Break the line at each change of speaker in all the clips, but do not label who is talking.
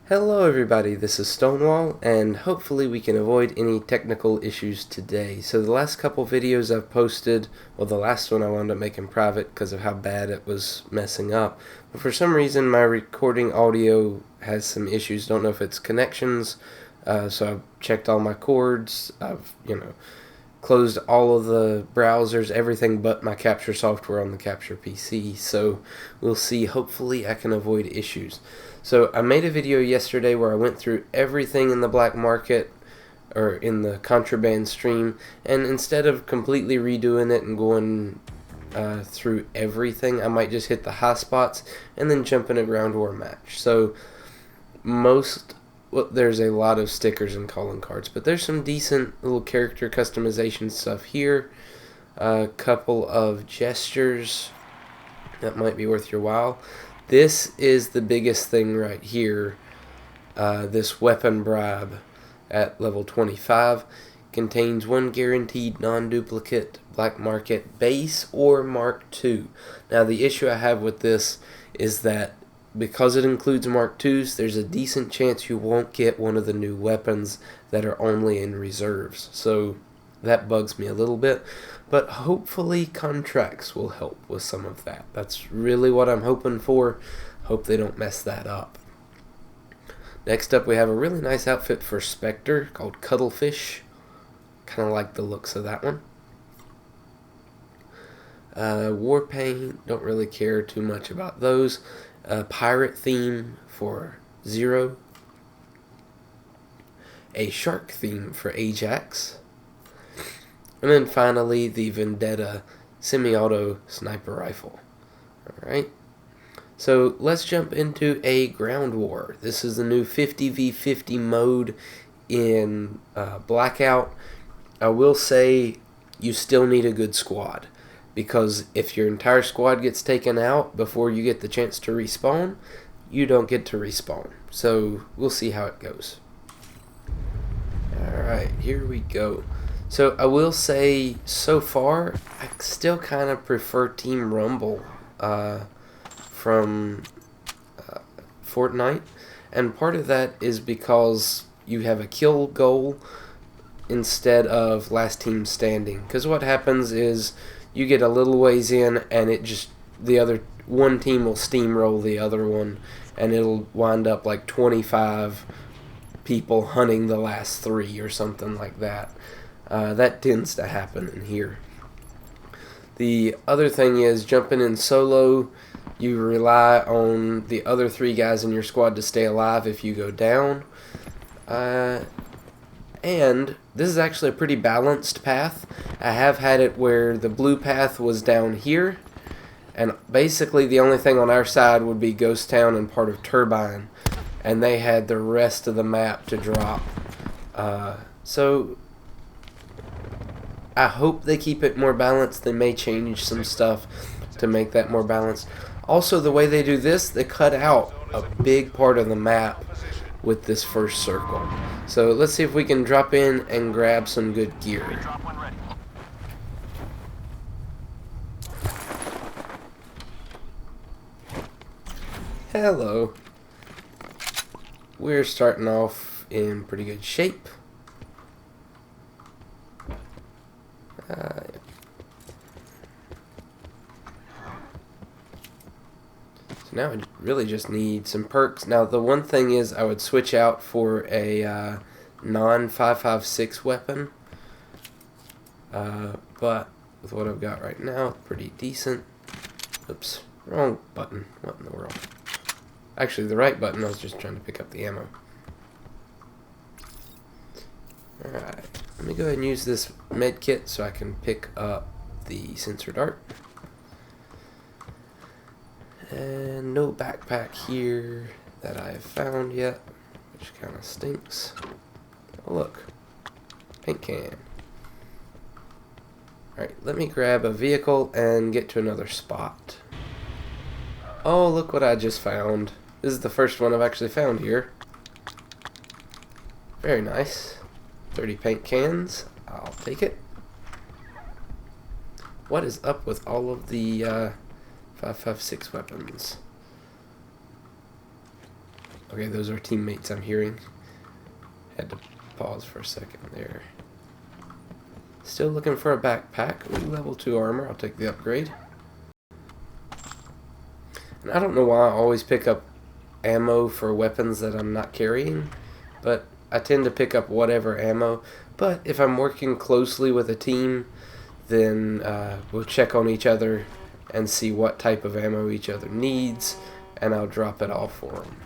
Hello everybody, this is Stonewall, and hopefully we can avoid any technical issues today. So the last couple videos I've posted, well the last one I wound up making private because of how bad it was messing up. But for some reason my recording audio has some issues, don't know if it's connections, so I've checked all my cords, I've, closed all of the browsers, everything but my capture software on the capture PC, so we'll see. Hopefully I can avoid issues. So I made a video yesterday where I went through everything in the black market or in the contraband stream, and instead of completely redoing it and going through everything, I might just hit the high spots and then jump in a ground war match. So there's a lot of stickers and calling cards, but there's some decent little character customization stuff here. A couple of gestures that might be worth your while. This is the biggest thing right here. This weapon bribe at level 25 contains one guaranteed non-duplicate black market base or Mark II. Now the issue I have with this is that because it includes Mark IIs, there's a decent chance you won't get one of the new weapons that are only in reserves. So that bugs me a little bit, but hopefully contracts will help with some of that. That's really what I'm hoping for. Hope they don't mess that up. Next up, we have a really nice outfit for Spectre called Cuttlefish. Kind of like the looks of that one. War paint, don't really care too much about those. Pirate theme for Zero. A shark theme for Ajax. And then finally, the Vendetta semi-auto sniper rifle. Alright, so let's jump into a ground war. This is the new 50v50 mode in Blackout. I will say you still need a good squad, because if your entire squad gets taken out before you get the chance to respawn, you don't get to respawn. So we'll see how it goes. Alright, here we go. So I will say, so far, I still kind of prefer Team Rumble from Fortnite. And part of that is because you have a kill goal instead of last team standing. Because what happens is you get a little ways in and the other one team will steamroll the other one, and it'll wind up like 25 people hunting the last 3 or something like that. That tends to happen in here. The other thing is, jumping in solo, you rely on the other 3 guys in your squad to stay alive if you go down. And this is actually a pretty balanced path. I have had it where the blue path was down here, and basically the only thing on our side would be Ghost Town and part of Turbine, and they had the rest of the map to drop. So I hope they keep it more balanced. They may change some stuff to make that more balanced. Also, the way they do this, they cut out a big part of the map with this first circle. So let's see if we can drop in and grab some good gear. Hello. We're starting off in pretty good shape. So now I really just need some perks. Now the one thing is, I would switch out for a non-5.56 weapon, but with what I've got right now, pretty decent. Oops, wrong button. What in the world? Actually, the right button. I was just trying to pick up the ammo. Alright, let me go ahead and use this med kit so I can pick up the sensor dart. And no backpack here that I've found yet, which kind of stinks. Oh look, paint can. Alright, let me grab a vehicle and get to another spot. Oh, look what I just found. This is the first one I've actually found here. Very nice. 30 paint cans. I'll take it. What is up with all of the 5.56 weapons? Okay, those are teammates I'm hearing. Had to pause for a second there. Still looking for a backpack. Ooh, level 2 armor. I'll take the upgrade. And I don't know why I always pick up ammo for weapons that I'm not carrying, but I tend to pick up whatever ammo. But if I'm working closely with a team, then we'll check on each other and see what type of ammo each other needs, and I'll drop it off for them,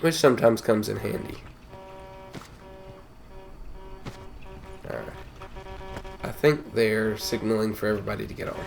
which sometimes comes in handy. Alright. I think they're signaling for everybody to get on.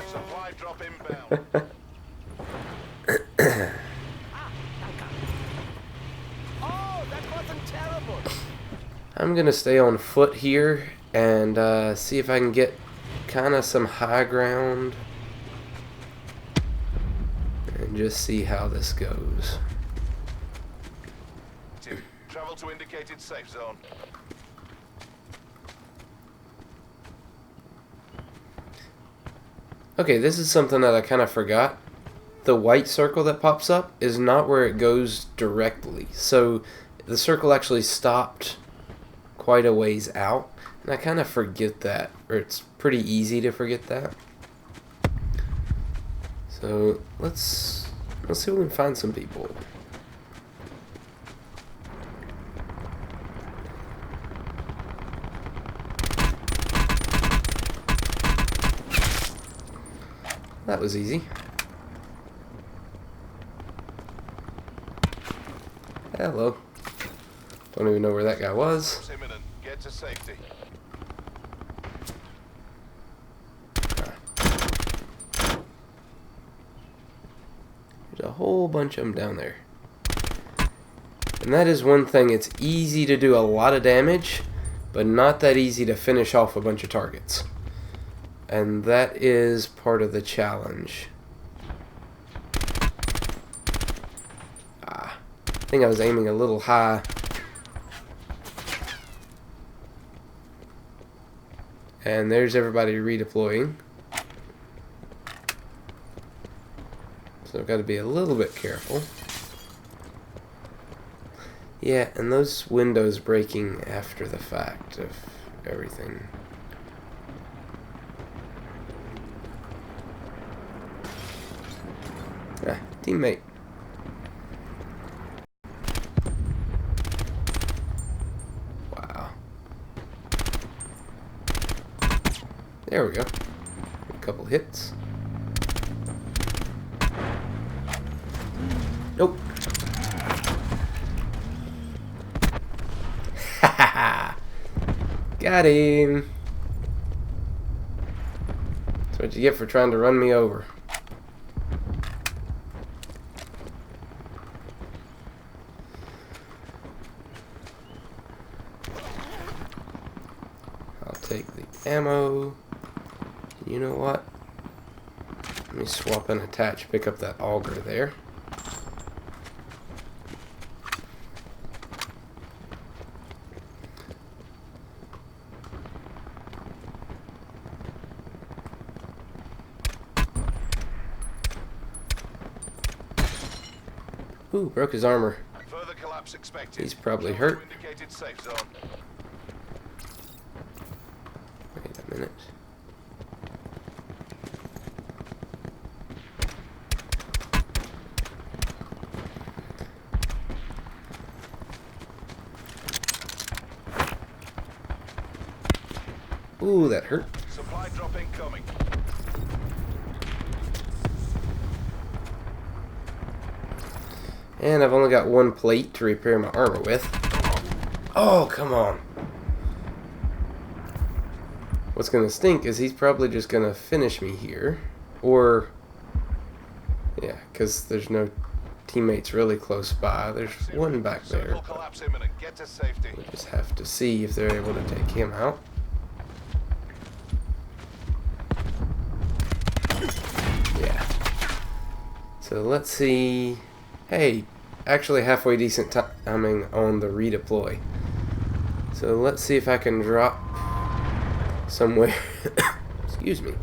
Supply drop inbound. Oh, that wasn't terrible.
I'm going to stay on foot here and see if I can get kind of some high ground and just see how this goes.
Travel to indicated safe zone.
Okay, this is something that I kind of forgot. The white circle that pops up is not where it goes directly. So the circle actually stopped quite a ways out, and I kind of forget that, or it's pretty easy to forget that. So let's see if we can find some people. That was easy. Hello. Don't even know where that guy was.
Imminent. Get to safety.
There's a whole bunch of them down there. And that is one thing. It's easy to do a lot of damage, but not that easy to finish off a bunch of targets. And that is part of the challenge. I think I was aiming a little high. And there's everybody redeploying. So I've got to be a little bit careful. Yeah, and those windows breaking after the fact of everything. Ah, teammate. Wow. There we go. A couple hits. Nope. Ha Got him. That's what you get for trying to run me over. I'll take the ammo. You know what? Let me swap and attach, pick up that auger there. Ooh, broke his armor.
Further collapse expected.
He's probably hurt.
Indicated safe zone.
Wait a minute. Ooh, that hurt.
Supply drop incoming.
And I've only got one plate to repair my armor with. Oh, come on. What's going to stink is he's probably just going to finish me here. Or, yeah, because there's no teammates really close by. There's one back there.
Collapse imminent. Get to safety.
We just have to see if they're able to take him out. Yeah. So let's see. Hey, actually halfway decent timing on the redeploy. So let's see if I can drop somewhere, excuse me,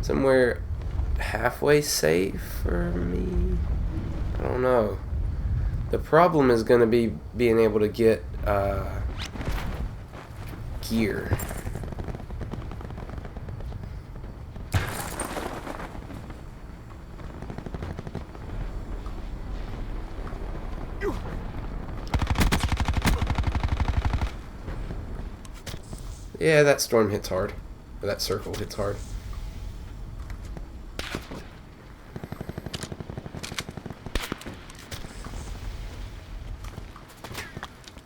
somewhere halfway safe for me. I don't know. The problem is going to be being able to get gear. Yeah, that storm hits hard. Or that circle hits hard.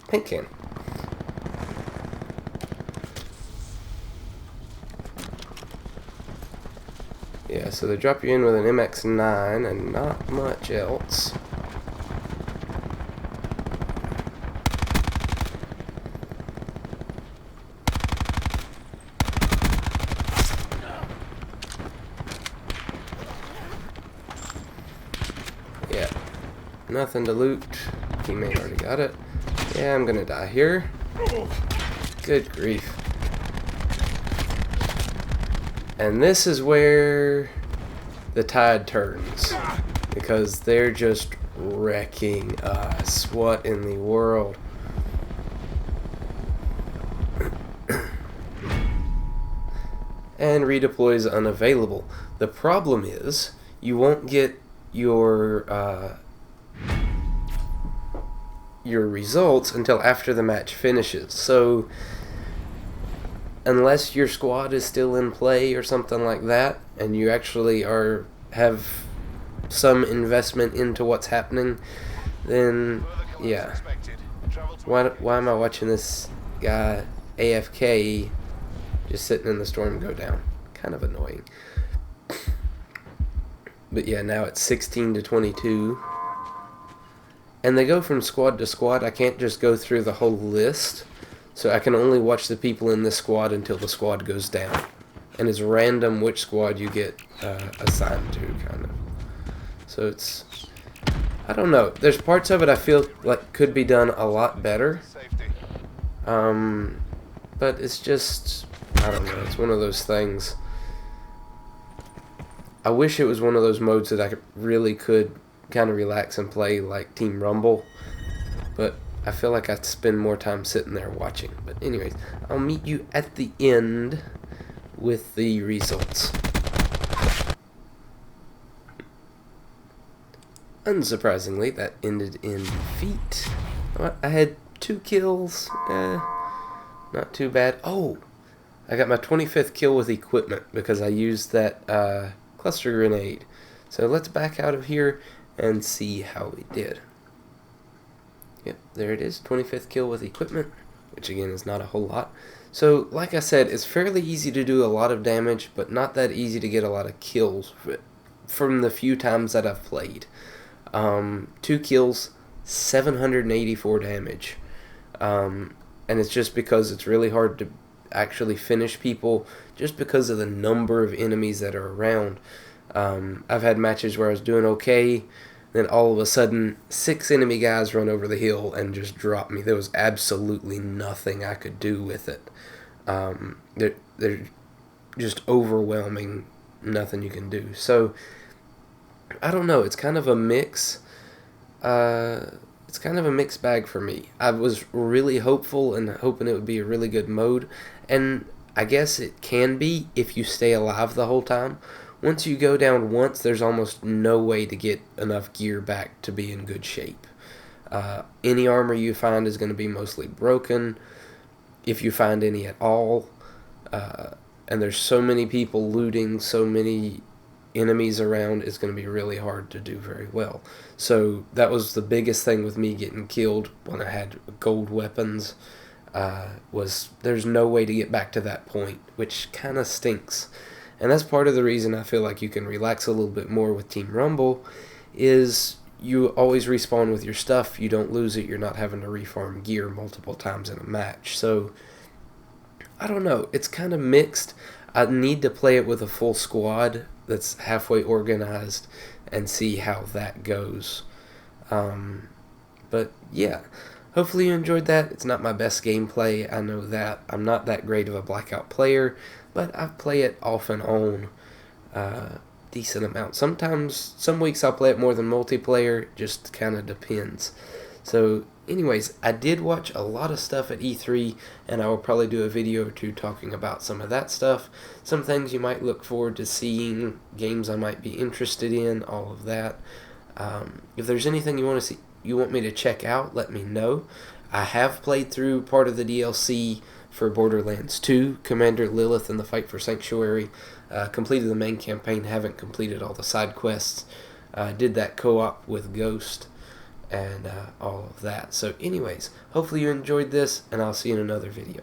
Paint can. Yeah, so they drop you in with an MX-9 and not much else. Yeah, nothing to loot. Teammate already got it. Yeah, I'm gonna die here. Good grief. And this is where the tide turns, because they're just wrecking us. What in the world? And redeploy is unavailable. The problem is you won't get your results until after the match finishes. So unless your squad is still in play or something like that, and you actually have some investment into what's happening, then yeah. Why am I watching this guy AFK just sitting in the storm go down? Kind of annoying. But yeah, now it's 16-22. And they go from squad to squad. I can't just go through the whole list. So I can only watch the people in this squad until the squad goes down. And it's random which squad you get assigned to, kind of. So it's... I don't know. There's parts of it I feel like could be done a lot better. But it's just... I don't know. It's one of those things. I wish it was one of those modes that I really could kind of relax and play like Team Rumble. But I feel like I spend more time sitting there watching. But anyways, I'll meet you at the end with the results. Unsurprisingly, that ended in defeat. I had 2 kills. Not too bad. Oh, I got my 25th kill with equipment because I used that cluster grenade. So let's back out of here and see how we did. Yep, there it is, 25th kill with equipment, which again is not a whole lot. So, like I said, it's fairly easy to do a lot of damage, but not that easy to get a lot of kills from the few times that I've played. 2 kills, 784 damage. And it's just because it's really hard to actually finish people, just because of the number of enemies that are around. I've had matches where I was doing okay, then all of a sudden 6 enemy guys run over the hill and just drop me. There was absolutely nothing I could do with it. They're just overwhelming, nothing you can do. So I don't know, it's kind of a mix. It's kind of a mixed bag for me. I was really hopeful and hoping it would be a really good mode, and I guess it can be if you stay alive the whole time. Once you go down once, there's almost no way to get enough gear back to be in good shape. Any armor you find is going to be mostly broken, if you find any at all. And there's so many people looting, so many enemies around, it's going to be really hard to do very well. So that was the biggest thing with me getting killed when I had gold weapons, was there's no way to get back to that point, which kind of stinks. And that's part of the reason I feel like you can relax a little bit more with Team Rumble, is you always respawn with your stuff, you don't lose it, you're not having to refarm gear multiple times in a match. So, I don't know, it's kind of mixed. I need to play it with a full squad that's halfway organized and see how that goes. But yeah, hopefully you enjoyed that. It's not my best gameplay, I know that. I'm not that great of a Blackout player, but I play it off and on. decent amount. Sometimes, some weeks I'll play it more than multiplayer, just kind of depends. So, anyways, I did watch a lot of stuff at E3, and I will probably do a video or two talking about some of that stuff, some things you might look forward to seeing, games I might be interested in, all of that. If there's anything you want to see, you want me to check out, let me know. I have played through part of the DLC for Borderlands 2, Commander Lilith and the Fight for Sanctuary. Completed the main campaign, haven't completed all the side quests. Did that co-op with Ghost and all of that. So anyways, hopefully you enjoyed this, and I'll see you in another video.